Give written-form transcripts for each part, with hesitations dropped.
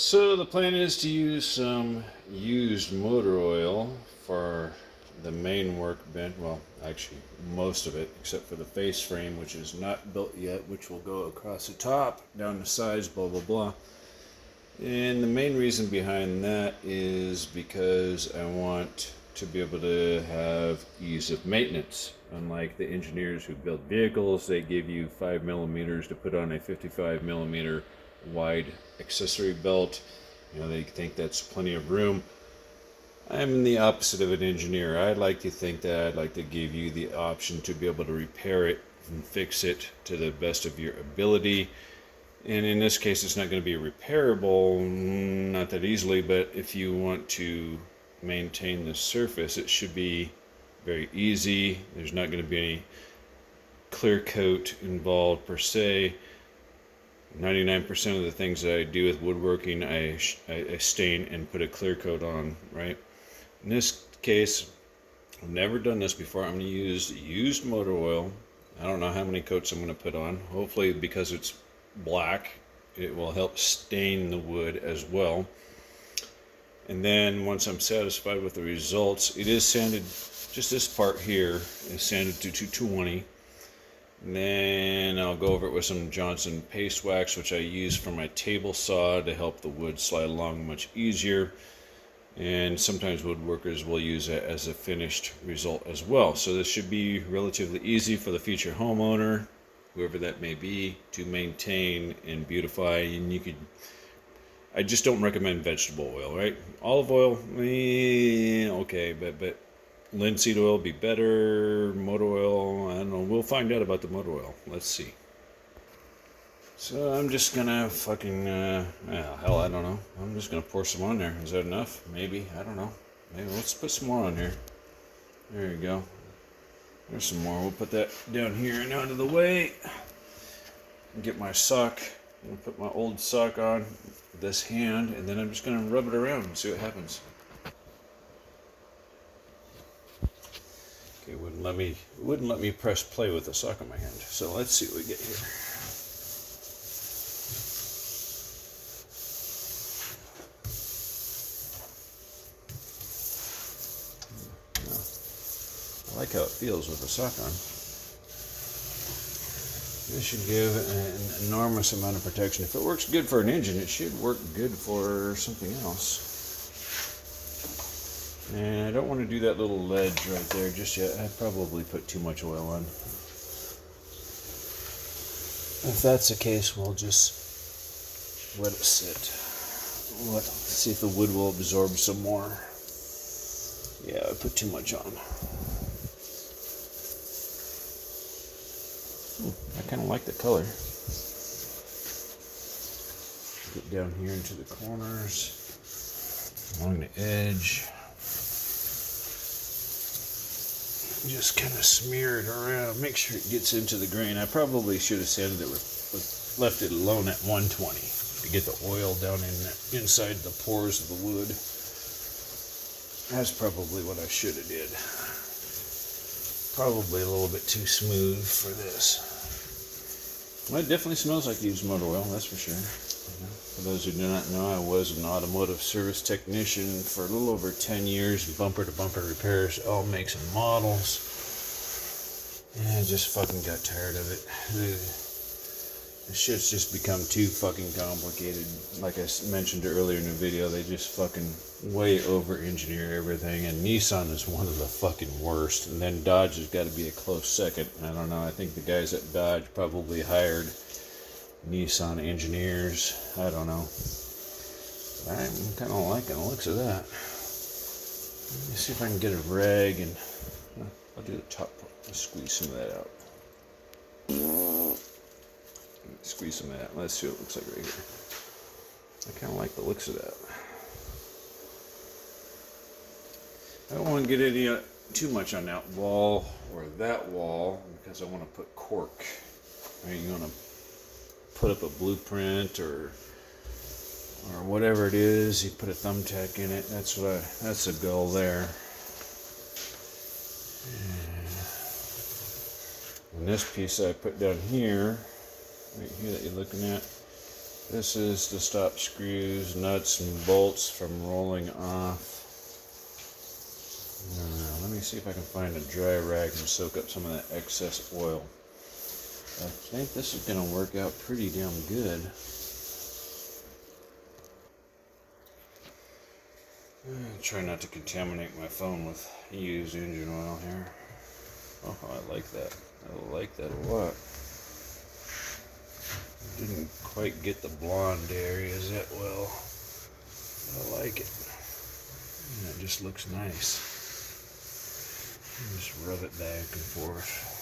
So the plan is to use some used motor oil for the main workbench. Well, actually most of it, except for the face frame, which is not built yet, which will go across the top, down the sides, blah blah blah. And the main reason behind that is because I want to be able to have ease of maintenance. Unlike the engineers who build vehicles, they give you 5 millimeters to put on a 55 millimeter wide accessory belt. You know, they think that's plenty of room. I'm the opposite of an engineer. I'd like to think that I'd like to give you the option to be able to repair it and fix it to the best of your ability. And in this case, it's not going to be repairable, not that easily, but if you want to maintain the surface, it should be very easy. There's not going to be any clear coat involved per se. 99% of the things that I do with woodworking, I stain and put a clear coat on, right? In this case, I've never done this before. I'm going to use used motor oil. I don't know how many coats I'm going to put on. Hopefully, because it's black, it will help stain the wood as well. And then once I'm satisfied with the results, it is sanded. Just this part here is sanded to 220. And then I'll go over it with some Johnson paste wax, which I use for my table saw to help the wood slide along much easier. And sometimes woodworkers will use it as a finished result as well. So this should be relatively easy for the future homeowner, whoever that may be, to maintain and beautify. And you could, I just don't recommend vegetable oil, right? Olive oil, okay, but linseed oil be better. Motor oil, I don't know. We'll find out about the motor oil. Let's see. So I'm just gonna fucking, hell, I don't know. I'm just gonna pour some on there. Is that enough? Maybe. I don't know. Maybe let's put some more on here. There you go. There's some more. We'll put that down here and out of the way. Get my sock. I'm gonna put my old sock on this hand, and then I'm just gonna rub it around and see what happens. Okay, wouldn't let me press play with the sock on my hand. So let's see what we get here. I like how it feels with the sock on. This should give an enormous amount of protection. If it works good for an engine, it should work good for something else. And I don't want to do that little ledge right there just yet. I probably put too much oil on. If that's the case, we'll just let it sit. Let's see if the wood will absorb some more. Yeah, I put too much on. I kind of like the color. Get down here into the corners, along the edge. Just kind of smear it around, make sure it gets into the grain. I probably should have sanded it left it alone at 120 to get the oil down inside the pores of the wood. That's probably what I should have did. Probably a little bit too smooth for this. Well, it definitely smells like used motor oil, that's for sure. For those who do not know, I was an automotive service technician for a little over 10 years, bumper-to-bumper repairs, all makes and models. And I just fucking got tired of it. The shit's just become too fucking complicated. Like I mentioned earlier in the video, they just fucking way over-engineer everything, and Nissan is one of the fucking worst. And then Dodge has got to be a close second. I don't know, I think the guys at Dodge probably hired Nissan engineers. I don't know. But I'm kind of liking the looks of that. Let me see if I can get a rag and I'll do the top part. Squeeze some of that out. Squeeze some of that. Let's see what it looks like right here. I kind of like the looks of that. I don't want to get any too much on that wall or that wall because I want to put cork. Right, you want to put up a blueprint or whatever it is. You put a thumbtack in it. That's the goal there. And this piece I put down here, right here that you're looking at, This is to stop screws, nuts, and bolts from rolling off. Let me see if I can find a dry rag and soak up some of that excess oil. I think this is going to work out pretty damn good. Try not to contaminate my phone with used engine oil here. Oh, I like that. I like that a lot. Didn't quite get the blonde areas that well. I like it. And it just looks nice. Just rub it back and forth.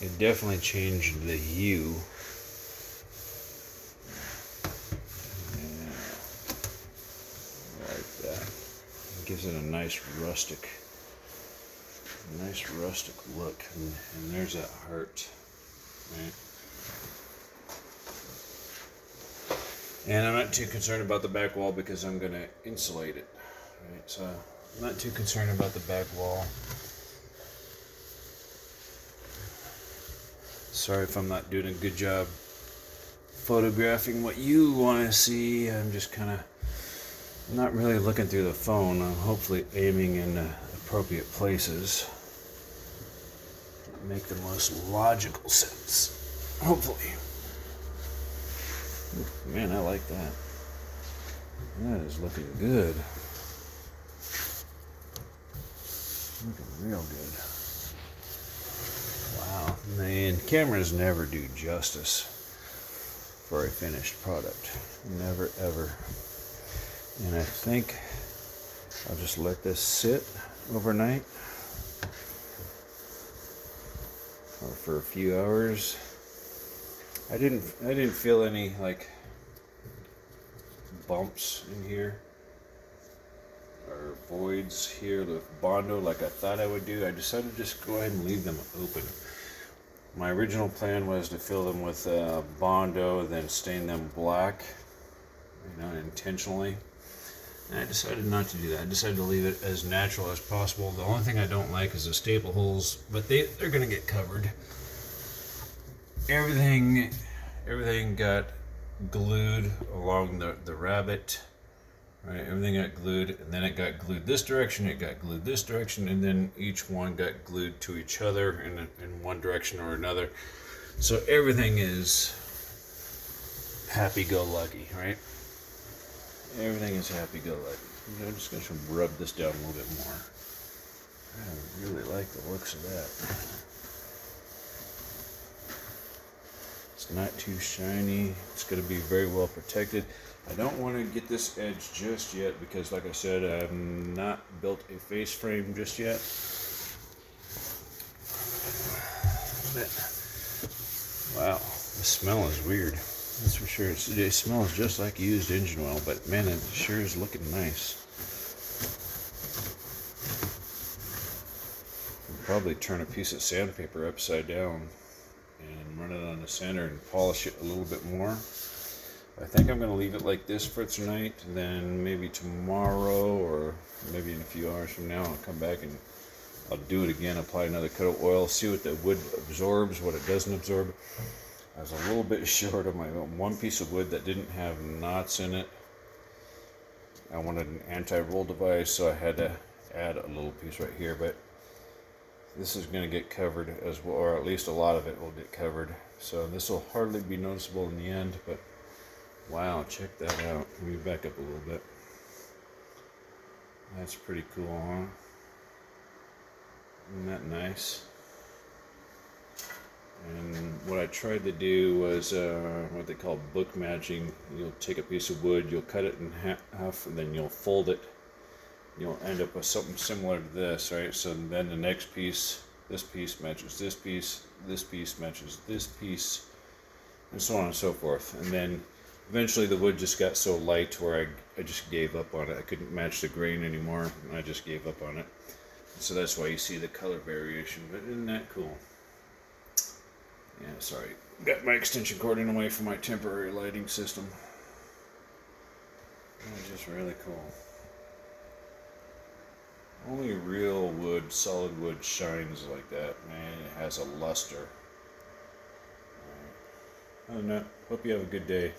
It definitely changed the hue. Yeah, I like that. It gives it a nice rustic look. And there's that heart. Right? And I'm not too concerned about the back wall because I'm going to insulate it. Right? So I'm not too concerned about the back wall. Sorry if I'm not doing a good job photographing what you want to see. I'm just kind of not really looking through the phone. I'm hopefully aiming in appropriate places. Make the most logical sense. Hopefully. Man, I like that. That is looking good. Looking real good. Wow. Man, cameras never do justice for a finished product. Never, ever. And I think I'll just let this sit overnight. Or for a few hours. I didn't feel any like bumps in here or voids here with Bondo like I thought I would do. I decided to just go ahead and leave them open. My original plan was to fill them with Bondo, then stain them black, intentionally. And I decided not to do that. I decided to leave it as natural as possible. The only thing I don't like is the staple holes, but they're going to get covered. Everything got glued along the rabbet, right? Everything got glued, and then it got glued this direction, it got glued this direction, and then each one got glued to each other in one direction or another. So everything is happy-go-lucky, right? Everything is happy-go-lucky. I'm just going to rub this down a little bit more. I really like the looks of that. It's not too shiny. It's going to be very well protected. I don't want to get this edge just yet because, like I said, I've not built a face frame just yet. But, wow, the smell is weird. That's for sure. It smells just like used engine oil, but man, it sure is looking nice. I'll probably turn a piece of sandpaper upside down and run it on the center and polish it a little bit more. I think I'm going to leave it like this for tonight, and then maybe tomorrow or maybe in a few hours from now I'll come back and I'll do it again, apply another coat of oil, see what the wood absorbs, what it doesn't absorb. I was a little bit short of my one piece of wood that didn't have knots in it. I wanted an anti-roll device, so I had to add a little piece right here, but this is going to get covered as well, or at least a lot of it will get covered. So this will hardly be noticeable in the end, but wow, check that out. Let me back up a little bit. That's pretty cool, huh? Isn't that nice? And what I tried to do was what they call book matching. You'll take a piece of wood, you'll cut it in half, and then you'll fold it. You'll end up with something similar to this, right? So then the next piece, this piece matches this piece matches this piece, and so on and so forth. And then eventually the wood just got so light where I just gave up on it. I couldn't match the grain anymore, and I just gave up on it. So that's why you see the color variation, but isn't that cool? Yeah, sorry. Got my extension cord in the way for my temporary lighting system. It's just really cool. Only real wood, solid wood shines like that, man. It has a luster. Other than that, hope you have a good day.